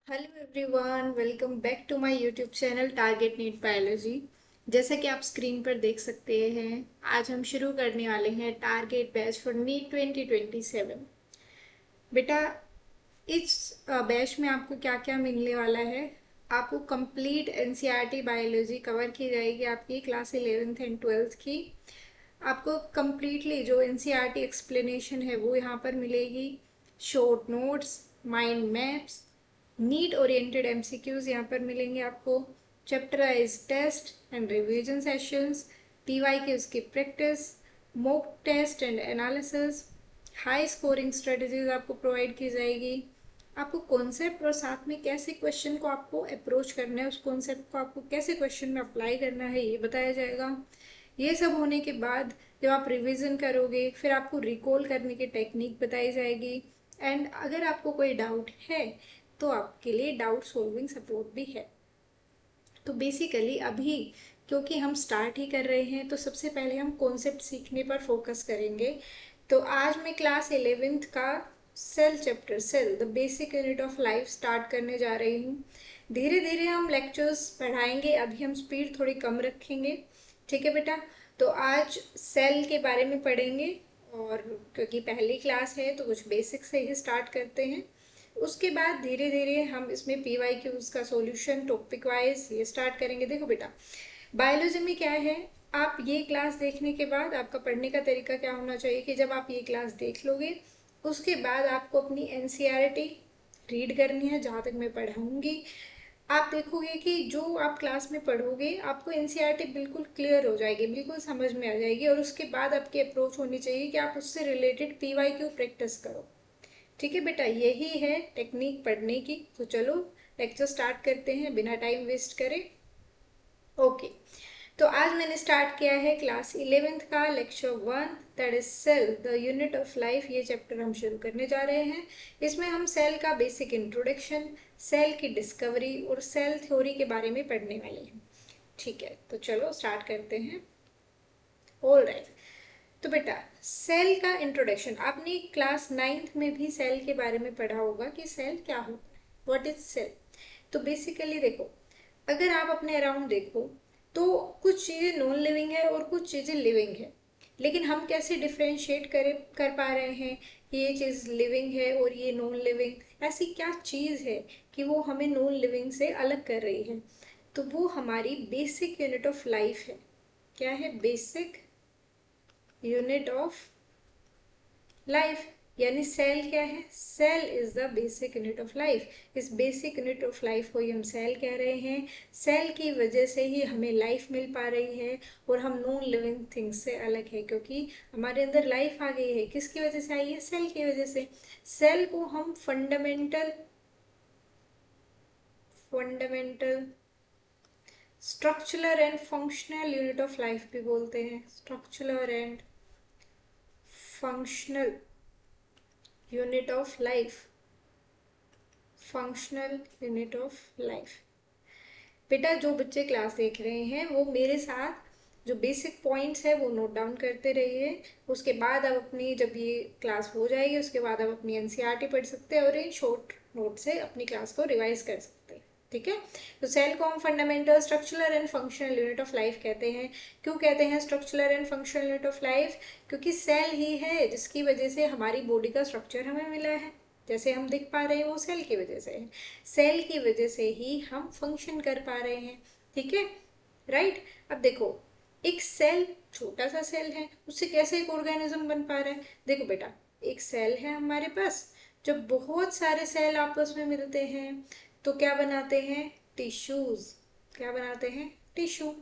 Hello everyone, welcome back to my YouTube channel target NEET biology. जैसा कि आप screen पर देख सकते हैं, आज हम शुरू करने वाले हैं टारगेट बैच फॉर नीट 2027। बेटा, इस बैच में आपको क्या क्या मिलने वाला है। आपको कंप्लीट एनसीईआरटी बायोलॉजी कवर की जाएगी, आपकी क्लास 11th एंड 12th की। आपको कंप्लीटली जो एनसीईआरटी एक्सप्लेनेशन है वो यहाँ पर मिलेगी। Short notes, mind maps, NEET oriented MCQs यहाँ पर मिलेंगे आपको। Chapter wise test and revision sessions, PYQs की practice, mock test and analysis, high scoring strategies आपको प्रोवाइड की जाएगी। आपको कॉन्सेप्ट और साथ में कैसे क्वेश्चन को आपको अप्रोच करना है, उस कॉन्सेप्ट को आपको कैसे क्वेश्चन में अप्लाई करना है, ये बताया जाएगा। ये सब होने के बाद जब आप रिवीजन करोगे, फिर आपको रिकॉल करने की टेक्निक बताई जाएगी। एंड अगर आपको कोई डाउट है तो आपके लिए डाउट सॉल्विंग सपोर्ट भी है। तो बेसिकली अभी क्योंकि हम स्टार्ट ही कर रहे हैं, तो सबसे पहले हम कॉन्सेप्ट सीखने पर फोकस करेंगे। तो आज मैं क्लास 11th का cell chapter, cell the basic unit of life start करने जा रही हूँ। धीरे धीरे हम लेक्चर्स पढ़ाएंगे, अभी हम स्पीड थोड़ी कम रखेंगे। ठीक है बेटा। तो आज सेल के बारे में पढ़ेंगे, और क्योंकि पहली क्लास है तो कुछ बेसिक से ही स्टार्ट करते हैं। उसके बाद धीरे धीरे हम इसमें पी वाई क्यूज का सॉल्यूशन टॉपिक वाइज ये स्टार्ट करेंगे। देखो बेटा, बायोलॉजी में क्या है, आप ये क्लास देखने के बाद आपका पढ़ने का तरीका क्या होना चाहिए कि जब आप ये क्लास देख लोगे, उसके बाद आपको अपनी एनसीईआरटी रीड करनी है। जहाँ तक मैं पढ़ाऊंगी, आप देखोगे कि जो आप क्लास में पढ़ोगे आपको एनसीईआरटी बिल्कुल क्लियर हो जाएगी, बिल्कुल समझ में आ जाएगी। और उसके बाद आपकी अप्रोच होनी चाहिए कि आप उससे रिलेटेड पीवाईक्यू प्रैक्टिस करो। ठीक है बेटा, यही है टेक्निक पढ़ने की। तो चलो लेक्चर स्टार्ट करते हैं बिना टाइम वेस्ट करे। ओके। तो आज मैंने स्टार्ट किया है क्लास 11th का lecture 1, that is cell the unit of life. ये चैप्टर हम शुरू करने जा रहे हैं। इसमें हम सेल का बेसिक इंट्रोडक्शन, सेल की डिस्कवरी और सेल थ्योरी के बारे में पढ़ने वाले हैं। ठीक है, तो चलो स्टार्ट करते हैं। All right. तो बेटा, सेल का इंट्रोडक्शन आपने क्लास 9th में भी सेल के बारे में पढ़ा होगा कि सेल क्या होता है, व्हाट इज सेल। तो बेसिकली देखो, अगर आप अपने अराउंड देखो तो कुछ चीज़ें नॉन लिविंग है और कुछ चीज़ें लिविंग है। लेकिन हम कैसे डिफ्रेंशिएट कर पा रहे हैं कि ये चीज़ लिविंग है और ये नॉन लिविंग। ऐसी क्या चीज़ है कि वो हमें नॉन लिविंग से अलग कर रही है। तो वो हमारी बेसिक यूनिट ऑफ लाइफ है। क्या है? Basic unit of life. यानी सेल क्या है? Cell is the basic unit of life. इस बेसिक यूनिट ऑफ लाइफ को ही हम सेल कह रहे हैं। सेल की वजह से ही हमें लाइफ मिल पा रही है और हम नॉन लिविंग थिंग्स से अलग है, क्योंकि हमारे अंदर लाइफ आ गई है। किसकी वजह से आई है? सेल की वजह से। सेल को हम fundamental fundamental structural and functional unit of life भी बोलते हैं। Structural and functional unit of life, functional unit of life. बेटा, जो बच्चे क्लास देख रहे हैं वो मेरे साथ जो बेसिक पॉइंट्स है वो नोट डाउन करते रहिए। उसके बाद आप अपनी, जब ये क्लास हो जाएगी उसके बाद आप अपनी एनसीईआरटी पढ़ सकते हैं और इन शॉर्ट नोट से अपनी क्लास को रिवाइज कर सकते हैं। ठीक है। तो सेल को हम fundamental structural and functional unit of life कहते हैं। क्यों कहते हैं structural and functional unit of life? क्योंकि सेल ही है जिसकी वजह से हमारी बॉडी का स्ट्रक्चर हमें मिला है। जैसे हम दिख पा रहे हैं वो सेल की वजह से है। सेल की वजह से ही हम फंक्शन कर पा रहे हैं। ठीक है, राइट। अब देखो, एक सेल, छोटा सा सेल है, उससे कैसे एक ऑर्गेनिज्म बन पा रहा है। देखो बेटा, एक सेल है हमारे पास, जब बहुत सारे सेल आपस में मिलते हैं तो क्या बनाते हैं? टिश्यूज। क्या बनाते हैं? टिश्यू।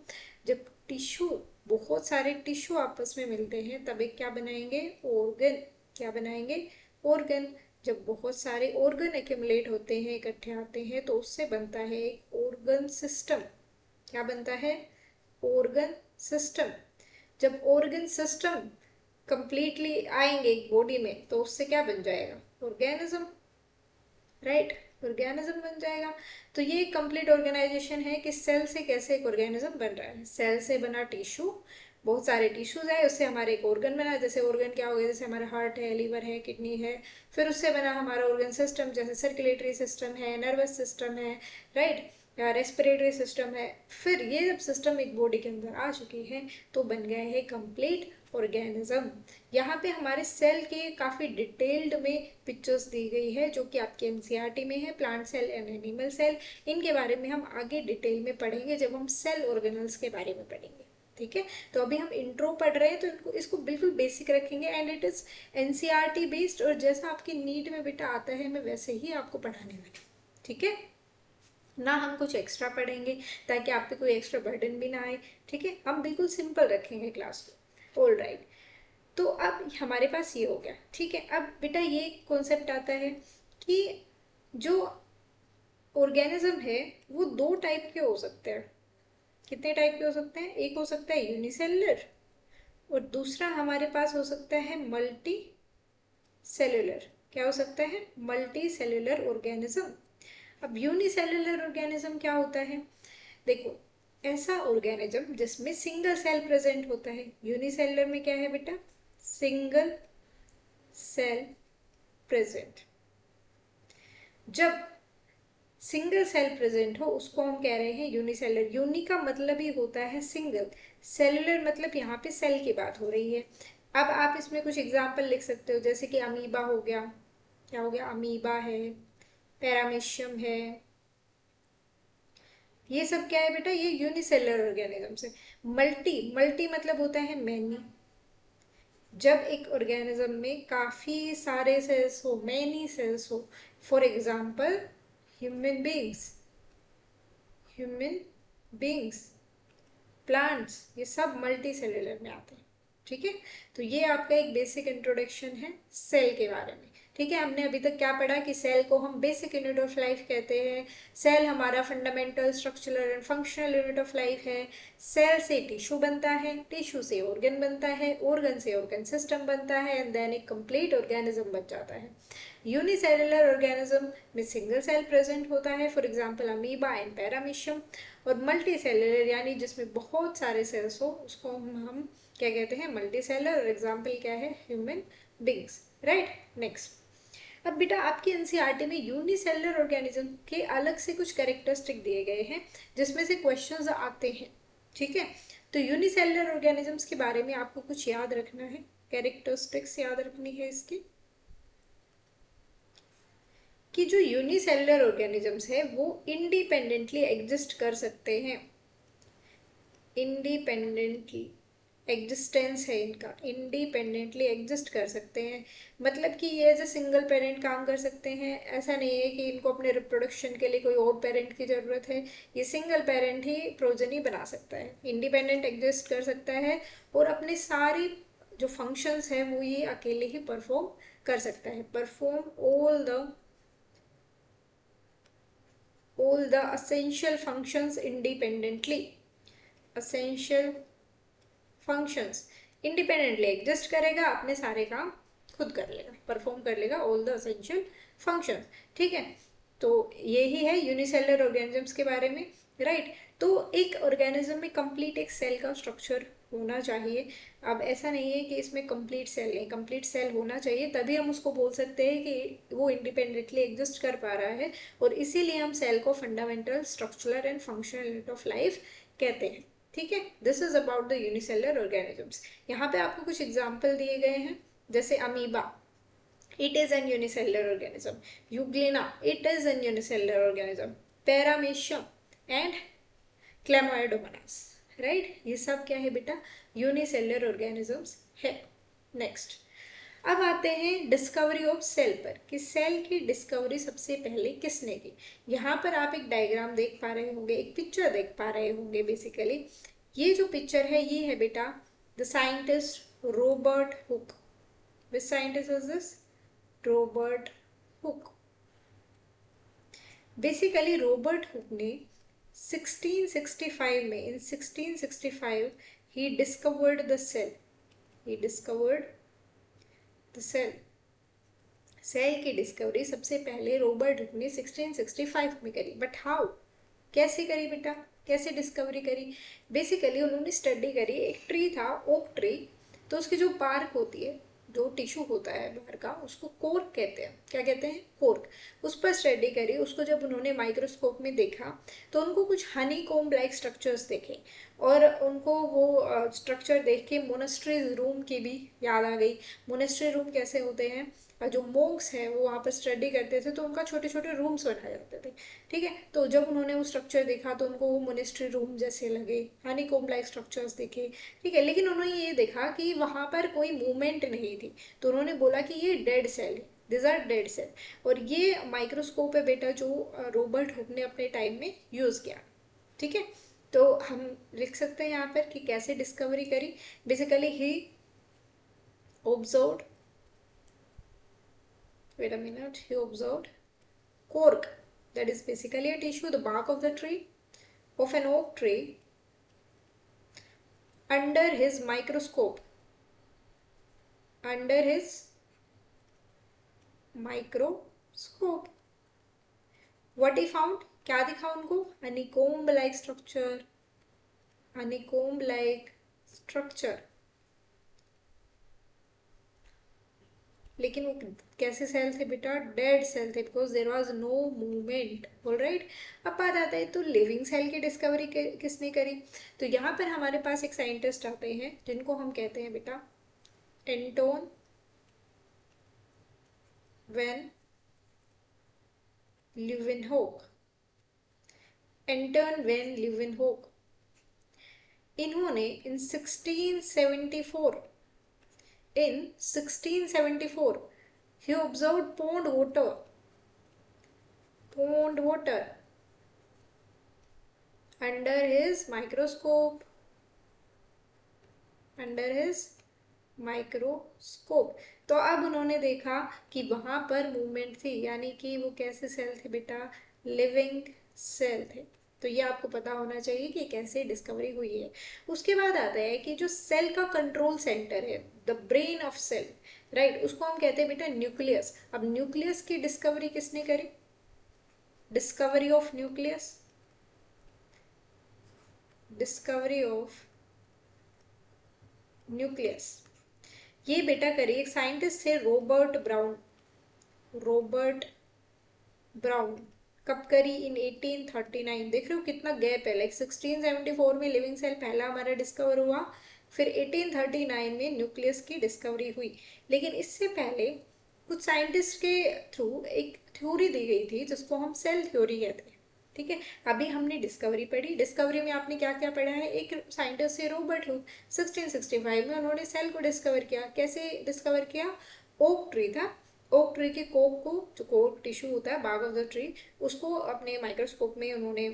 जब टिश्यू, बहुत सारे टिश्यू आपस में मिलते हैं तब एक क्या बनाएंगे? ऑर्गन। क्या बनाएंगे? ऑर्गन। जब बहुत सारे ऑर्गन एक्यूमुलेट होते हैं, इकट्ठे आते हैं, तो उससे बनता है एक ऑर्गन सिस्टम। क्या बनता है? Organ system. जब ऑर्गन सिस्टम कंप्लीटली आएंगे बॉडी में तो उससे क्या बन जाएगा? ऑर्गेनिज्म। राइट, ऑर्गेनिज्म बन जाएगा। तो ये कंप्लीट ऑर्गेनाइजेशन है कि सेल से कैसे एक ऑर्गेनिज्म बन रहा है। सेल से बना टिश्यू, बहुत सारे टिश्यूज है, उससे हमारे एक ऑर्गन बना। जैसे ऑर्गन क्या हो गया, जैसे हमारा हार्ट है, लीवर है, किडनी है, फिर उससे बना हमारा ऑर्गन सिस्टम, जैसे सर्कुलेटरी सिस्टम है, नर्वस सिस्टम है, राइट, या रेस्पिरेटरी सिस्टम है। फिर ये जब सिस्टम एक बॉडी के अंदर आ चुकी है तो बन गया है कंप्लीट ऑर्गेनिज्म। यहाँ पे हमारे सेल के काफ़ी डिटेल्ड में पिक्चर्स दी गई है जो कि आपके एनसीईआरटी में है, plant cell and animal cell. इनके बारे में हम आगे डिटेल में पढ़ेंगे जब हम सेल ऑर्गेनल्स के बारे में पढ़ेंगे, ठीक है। तो अभी हम इंट्रो पढ़ रहे हैं तो इसको बिल्कुल बेसिक रखेंगे and it is NCERT based, और जैसा आपकी नीट में बेटा आता है मैं वैसे ही आपको पढ़ाने वाली हूँ, ठीक है ना। हम कुछ एक्स्ट्रा पढ़ेंगे ताकि आप पे कोई एक्स्ट्रा बर्डन भी ना आए, ठीक है। हम बिल्कुल सिंपल रखेंगे क्लास को, ऑल राइट। तो अब हमारे पास ये हो गया, ठीक है। अब बेटा ये कॉन्सेप्ट आता है कि जो ऑर्गेनिज्म है वो दो टाइप के हो सकते हैं। कितने टाइप के हो सकते हैं? एक हो सकता है यूनिसेलुलर और दूसरा हमारे पास हो सकता है मल्टी सेलुलर। क्या हो सकता है? Multi cellular organism. अब यूनिसेलुलर ऑर्गेनिज्म क्या होता है? देखो, ऐसा ऑर्गेनिज्म जिसमें सिंगल सेल प्रेजेंट होता है। यूनिसेलुलर में क्या है बेटा? Single cell present. जब सिंगल सेल प्रेजेंट हो उसको हम कह रहे हैं यूनिसेलुलर। यूनि का मतलब ही होता है सिंगल, सेलुलर मतलब यहाँ पे सेल की बात हो रही है। अब आप इसमें कुछ एग्जाम्पल लिख सकते हो, जैसे कि अमीबा हो गया। क्या हो गया? अमीबा है, पैरामीशियम है, ये सब क्या है बेटा? ये यूनिसेलुलर ऑर्गेनिजम्स है। मल्टी, मल्टी मतलब होता है मैनी। जब एक ऑर्गेनिज्म में काफ़ी सारे सेल्स हो, मैनी सेल्स हो, for example human beings, human beings, plants, ये सब मल्टी सेलुलर में आते हैं, ठीक है। तो ये आपका एक बेसिक इंट्रोडक्शन है सेल के बारे में, ठीक है। हमने अभी तक क्या पढ़ा कि सेल को हम बेसिक यूनिट ऑफ लाइफ कहते हैं। सेल हमारा fundamental structural and functional unit of life है। सेल से टिश्यू बनता है, टिश्यू से ऑर्गन बनता है, ऑर्गन से ऑर्गन सिस्टम बनता है एंड देन एक कंप्लीट ऑर्गेनिज्म बन जाता है। यूनिसेलुलर ऑर्गेनिज्म में सिंगल सेल प्रेजेंट होता है, for example amoeba and paramecium. और मल्टी सेलुलर यानी जिसमें बहुत सारे सेल्स हो उसको हम क्या कहते हैं? Multi cellular. और एग्जाम्पल क्या है? Human beings, right. नेक्स्ट, अब बेटा आपकी एनसीईआरटी में यूनिसेलुलर ऑर्गेनिज्म के अलग से कुछ कैरेक्टरिस्टिक दिए गए हैं जिसमें से क्वेश्चंस आते हैं, ठीक है। तो यूनिसेलुलर ऑर्गेनिजम्स के बारे में आपको कुछ याद रखना है, कैरेक्टरिस्टिक्स याद रखनी है इसकी, कि जो यूनिसेलुलर ऑर्गेनिजम्स है वो इंडिपेंडेंटली एग्जिस्ट कर सकते हैं। इंडिपेंडेंटली एग्जिस्टेंस है इनका, इंडिपेंडेंटली एग्जिस्ट कर सकते हैं। मतलब कि ये एज ए सिंगल पेरेंट काम कर सकते हैं। ऐसा नहीं है कि इनको अपने रिप्रोडक्शन के लिए कोई और पेरेंट की ज़रूरत है। ये सिंगल पेरेंट ही प्रोजनी बना सकता है, इंडिपेंडेंट एग्जिस्ट कर सकता है और अपने सारी जो फंक्शंस हैं वो ये अकेले ही परफॉर्म कर सकता है। Perform all the essential functions independently, essential functions independently exist करेगा, अपने सारे काम खुद कर लेगा, परफॉर्म कर लेगा ऑल द असेंशियल फंक्शंस, ठीक है। तो यही है यूनिसेलुलर ऑर्गेनिजम्स के बारे में, राइट। तो एक ऑर्गेनिज्म में कंप्लीट एक सेल का स्ट्रक्चर होना चाहिए। अब ऐसा नहीं है कि इसमें कंप्लीट सेल नहीं, कंप्लीट सेल होना चाहिए तभी हम उसको बोल सकते हैं कि वो इंडिपेंडेंटली एग्जिस्ट कर पा रहा है। और इसीलिए हम सेल को fundamental structural and functional unit of life कहते हैं, ठीक है। This is about the unicellular organisms. यहाँ पे आपको कुछ एग्जाम्पल दिए गए हैं, जैसे amoeba, it is an unicellular organism. Euglena, it is an unicellular organism. Paramecium and Chlamydomonas, right? ये सब क्या है बेटा? यूनिसेलुलर ऑर्गेनिजम्स है। नेक्स्ट, अब आते हैं डिस्कवरी ऑफ सेल पर, कि सेल की डिस्कवरी सबसे पहले किसने की। यहाँ पर आप एक डायग्राम देख पा रहे होंगे, एक पिक्चर देख पा रहे होंगे। बेसिकली ये जो पिक्चर है ये है बेटा the scientist Robert Hooke. Which scientist is this? Robert Hooke. Basically Robert Hooke ने 1665 में, in 1665 he discovered the cell, he discovered the cell. Cell की डिस्कवरी सबसे पहले रॉबर्ट हुक ने 1665 में करी। बट हाउ, कैसे करी बेटा? कैसे डिस्कवरी करी? बेसिकली उन्होंने स्टडी करी, एक ट्री था, ओक ट्री, तो उसकी जो बार्क होती है, जो टिश्यू होता है बाहर का, उसको कोर्क कहते हैं। क्या कहते हैं? कोर्क। उस पर स्टडी करी। उसको जब उन्होंने माइक्रोस्कोप में देखा तो उनको कुछ हनी कोम्ब लाइक स्ट्रक्चर्स देखे, और उनको वो स्ट्रक्चर देख के मोनेस्ट्री रूम की भी याद आ गई। मोनेस्ट्री रूम कैसे होते हैं? जो मोंक्स हैं वो वहाँ पर स्टडी करते थे तो उनका छोटे छोटे रूम्स बनाए जाते थे। ठीक है, तो जब उन्होंने वो स्ट्रक्चर देखा तो उनको वो मोनेस्ट्री रूम जैसे लगे, हनी कोम्ब लाइक स्ट्रक्चर्स देखे। ठीक है, लेकिन उन्होंने ये देखा कि वहाँ पर कोई मूवमेंट नहीं थी, तो उन्होंने बोला कि ये डेड सेल है, दिस आर डेड सेल। और ये माइक्रोस्कोप है बेटा जो रॉबर्ट हुक ने अपने टाइम में यूज़ किया। ठीक है, तो हम लिख सकते हैं यहाँ पर कि कैसे डिस्कवरी करी। Basically he observed, wait a minute, he observed cork, that is basically a tissue, the bark of the tree, of an oak tree, under his microscope, under his microscope. What he found? क्या दिखा उनको? honeycomb like structure, honeycomb like structure. लेकिन वो कैसे cell थे बेटा? Dead cell थे, because there was no movement. Alright, अब बात आता है तो लिविंग सेल की डिस्कवरी किसने करी? तो यहाँ पर हमारे पास एक साइंटिस्ट आते हैं जिनको हम कहते हैं बेटा एंटोन वैन ल्यूवेनहोक। एंटोन वैन ल्यूवेनहोक, इन्होंने इन 1674, in 1674 he observed pond water under his microscope, under his microscope. तो अब उन्होंने देखा कि वहां पर मूवमेंट थी, यानी कि वो कैसे सेल थे बेटा? लिविंग सेल थे। तो ये आपको पता होना चाहिए कि कैसे डिस्कवरी हुई है। उसके बाद आता है कि जो सेल का कंट्रोल सेंटर है, the brain of cell, right, उसको हम कहते हैं बेटा न्यूक्लियस। अब न्यूक्लियस की डिस्कवरी किसने करी? Discovery of nucleus, discovery of nucleus, ये बेटा करी एक साइंटिस्ट थे रॉबर्ट ब्राउन। Robert brown. कब करी? इन 1839। देख रहे हो कितना गैप है, लाइक 1674 में लिविंग सेल पहला हमारा डिस्कवर हुआ, फिर 1839 में न्यूक्लियस की डिस्कवरी हुई। लेकिन इससे पहले कुछ साइंटिस्ट के थ्रू एक थ्योरी दी गई थी जिसको हम सेल थ्योरी कहते हैं। ठीक है, अभी हमने डिस्कवरी पढ़ी। डिस्कवरी में आपने क्या क्या पढ़ा है? एक साइंटिस्ट है रॉबर्ट हुक, 1665 में उन्होंने सेल को डिस्कवर किया। कैसे डिस्कवर किया? ओक ट्री था, ओक ट्री के कोक को, जो कोक टिश्यू होता है, बाग ऑफ द ट्री, उसको अपने माइक्रोस्कोप में उन्होंने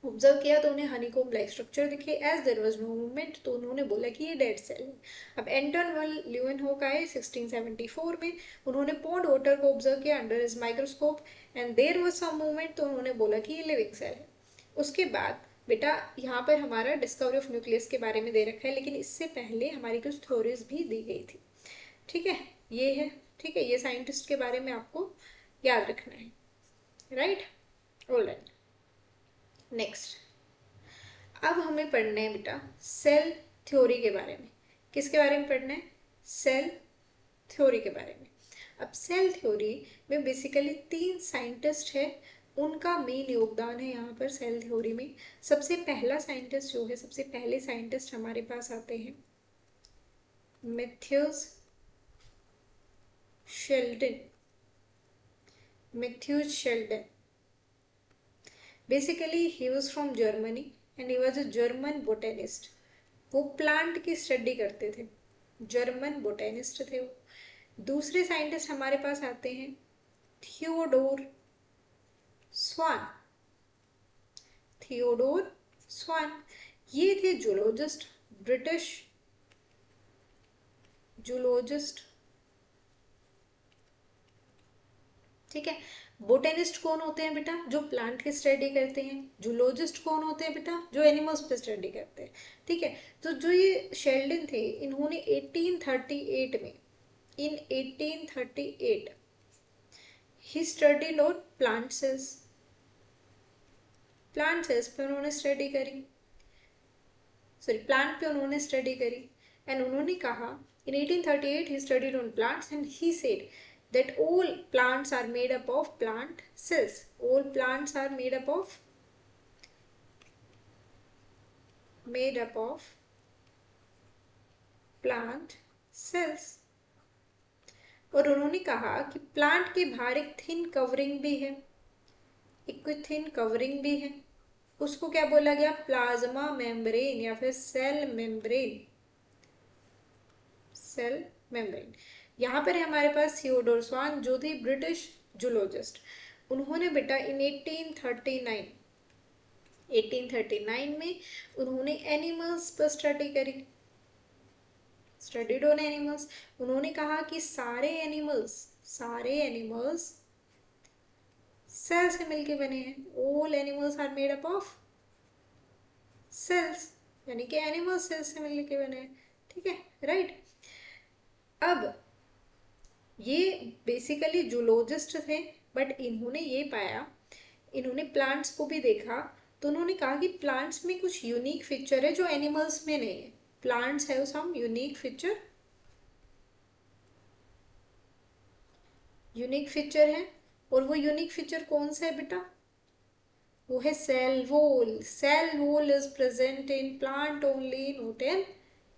ऑब्जर्व किया तो उन्हें हनीकॉम्ब लाइक स्ट्रक्चर दिखे। As there was no movement, तो उन्होंने बोला कि ये डेड सेल है। अब एंटन वन ल्यूवेनहोक आए 1674 में, उन्होंने पॉन्ड वाटर को ऑब्जर्व किया under his microscope and there was some movement, तो उन्होंने बोला कि ये लिविंग सेल है। उसके बाद बेटा यहाँ पर हमारा डिस्कवरी ऑफ न्यूक्लियस के बारे में दे रखा है, लेकिन इससे पहले हमारी कुछ थ्योरीज भी दी गई थी। ठीक है, ये है। ठीक है, ये साइंटिस्ट के बारे में आपको याद रखना है, राइट? ऑलराइट, नेक्स्ट अब हमें पढ़ना है बेटा सेल थ्योरी के बारे में। किसके बारे में पढ़ना है? सेल थ्योरी के बारे में। अब सेल थ्योरी में बेसिकली 3 साइंटिस्ट है, उनका मेन योगदान है यहाँ पर सेल थ्योरी में। सबसे पहला साइंटिस्ट जो है, सबसे पहले साइंटिस्ट हमारे पास आते हैं Matthias Schleiden. Matthias Schleiden, basically he was from Germany and he was a German botanist. वो प्लांट की स्टडी करते थे, जर्मन बोटेनिस्ट थे वो। दूसरे साइंटिस्ट हमारे पास आते हैं थियोडोर स्वान। थियोडोर स्वान, ये थे जूलॉजिस्ट, ब्रिटिश जूलॉजिस्ट। ठीक है, बोटेनिस्ट कौन होते हैं बेटा? जो प्लांट की स्टडी करते हैं। जूलॉजिस्ट कौन होते हैं बेटा? जो एनिमल्स पे स्टडी करते हैं। ठीक है, तो जो ये शेल्डन थे, इन्होंने 1838 में, इन 1838 he studied on plant cells, plant cells पे उन्होंने स्टडी करी, सॉरी प्लांट पे उन्होंने स्टडी करी। एंड उन्होंने कहा in 1838 he studied on plants and he said that all plants are made up of plant cells. All plants are made up of plant cells. और उन्होंने कहा कि प्लांट के बाहर एक थिन कवरिंग भी है, एक थिन कवरिंग भी है, उसको क्या बोला गया? प्लाज्मा मेम्ब्रेन या फिर सेल मेम्ब्रेन। Cell membrane. यहाँ पर है हमारे पास थियोडोर स्वान जो थे ब्रिटिश जूलॉजिस्ट। उन्होंने बेटा इन 1839 में उन्होंने एनिमल्स पर स्टडी करी, स्टडीड ऑन एनिमल्स। उन्होंने कहा कि सारे एनिमल्स सेल से मिलके बने हैं। All animals are made up of cells, यानी कि एनिमल सेल्स से मिलके बने हैं। ठीक है, राइट। अब ये बेसिकली जूलॉजिस्ट थे, बट इन्होंने ये पाया, इन्होंने प्लांट्स को भी देखा, तो उन्होंने कहा कि प्लांट्स में कुछ यूनिक फीचर है जो एनिमल्स में नहीं है। Plants have some unique feature, है। और वो यूनिक फीचर कौन सा है बेटा? वो है cell wall. Cell wall is present in plant only, not in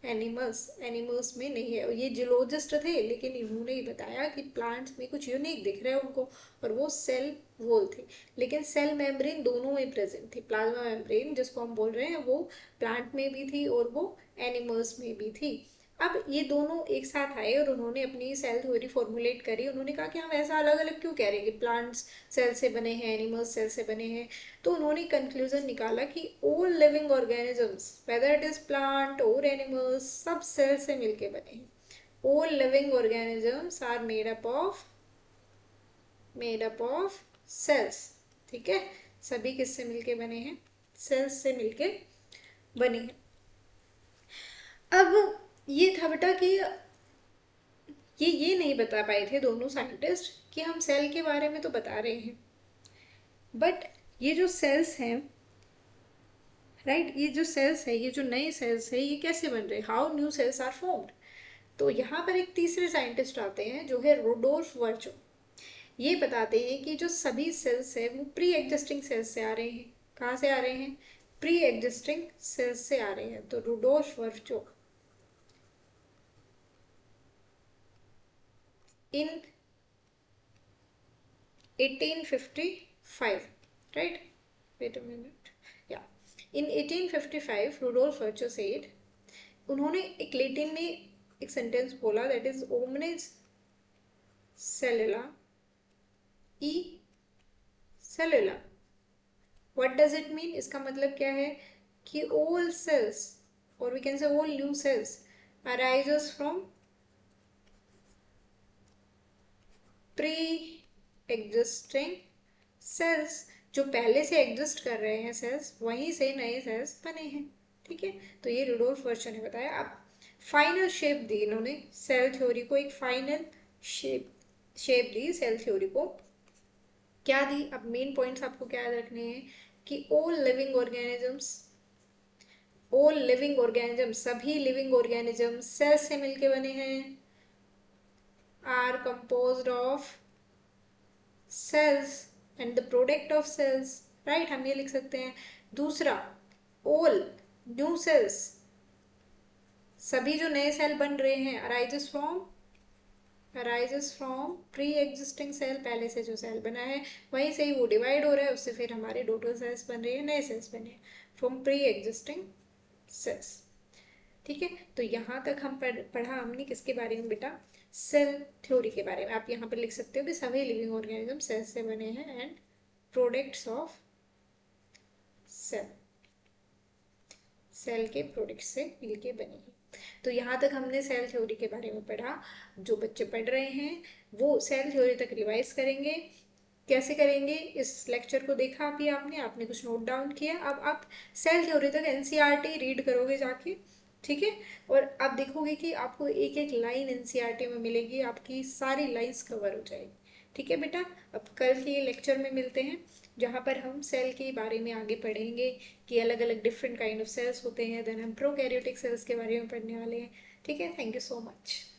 animals में नहीं है। और ये जियोलॉजिस्ट थे, लेकिन इन्होंने ही बताया कि प्लांट्स में कुछ यूनिक दिख रहा है उनको, और वो सेल वॉल थी। लेकिन सेल मेम्ब्रेन दोनों में प्रेजेंट थी। प्लाज्मा मेम्ब्रेन जिसको हम बोल रहे हैं वो प्लांट में भी थी और वो एनिमल्स में भी थी। अब ये दोनों एक साथ आए और उन्होंने अपनी सेल थ्योरी फॉर्मुलेट करी। उन्होंने कहा कि हम ऐसा अलग अलग क्यों कह रहे हैं कि प्लांट्स सेल से बने हैं, एनिमल्स सेल से बने हैं। तो उन्होंने कंक्लूजन निकाला कि all living organisms, whether it is plant और एनिमल्स, सब सेल से मिलके बने हैं। All living organisms are made up of cells. ठीक है, सभी किससे मिलके बने हैं? सेल्स से मिलके बने हैं। अब ये था बेटा कि ये नहीं बता पाए थे दोनों साइंटिस्ट कि हम सेल के बारे में तो बता रहे हैं, बट ये जो सेल्स हैं, राइट, ये जो सेल्स है, ये जो नए सेल्स है, ये कैसे बन रहे हैं? How new cells are formed. तो यहाँ पर एक तीसरे साइंटिस्ट आते हैं जो है रुडोल्फ वर्चो। ये बताते हैं कि जो सभी सेल्स है वो प्री एग्जिस्टिंग सेल्स से आ रहे हैं। कहाँ से आ रहे हैं? प्री एग्जिस्टिंग सेल्स से आ रहे हैं। तो Rudolf वर्चो in 1855, right? Wait a minute. Yeah, in 1855 Rudolf Virchow said, उन्होंने एक लेटिन में एक सेंटेंस बोला, that is omnis cellula e cellula. What does it mean? इसका मतलब क्या है कि ऑल सेल्स, और we can say all new cells arises from pre existing cells. जो पहले से एग्जिस्ट कर रहे हैं सेल्स, वहीं से नए सेल्स बने हैं। ठीक है, तो ये रुडोल्फ वर्चो ने बताया। अब फाइनल शेप दी इन्होंने सेल थ्योरी को, एक फाइनल शेप दी सेल थ्योरी को। क्या दी? अब मेन पॉइंट्स आपको क्या याद रखने हैं कि ऑल लिविंग ऑर्गेनिजम्स, सभी लिविंग ऑर्गेनिजम्स सेल्स से मिलके बने हैं, are composed of cells and the product of cells, right, हम ये लिख सकते हैं। दूसरा, ऑल न्यू सेल्स, सभी जो नए सेल बन रहे हैं, arises from pre existing cell, पहले से जो सेल बना है वहीं से ही वो डिवाइड हो रहा है, उससे फिर हमारे टोटल सेल्स बन रहे हैं, नए सेल्स बने हैं फ्रॉम प्री एग्जिस्टिंग सेल्स। ठीक है, तो यहाँ तक हम पढ़ा हमने किसके बारे में बेटा? सेल थ्योरी के बारे में। आप यहाँ पर लिख सकते हो कि सभी लिविंग ऑर्गेनिज्म सेल से बने हैं एंड प्रोडक्ट्स ऑफ सेल के प्रोडक्ट्स से मिलके बने हैं। तो यहाँ तक हमने सेल थ्योरी के बारे में पढ़ा। जो बच्चे पढ़ रहे हैं वो सेल थ्योरी तक रिवाइज करेंगे। कैसे करेंगे? इस लेक्चर को देखा अभी आपने कुछ नोट डाउन किया, अब आप सेल थ्योरी तक एनसीईआरटी रीड करोगे जाके। ठीक है, और आप देखोगे कि आपको एक एक लाइन एनसीईआरटी में मिलेगी, आपकी सारी लाइंस कवर हो जाएगी। ठीक है बेटा, अब कल के लेक्चर में मिलते हैं। जहाँ पर हम सेल के बारे में आगे पढ़ेंगे कि अलग अलग डिफरेंट काइंड ऑफ सेल्स होते हैं। देन हम प्रोकैरियोटिक सेल्स के बारे में पढ़ने वाले हैं। ठीक है, थैंक यू सो मच।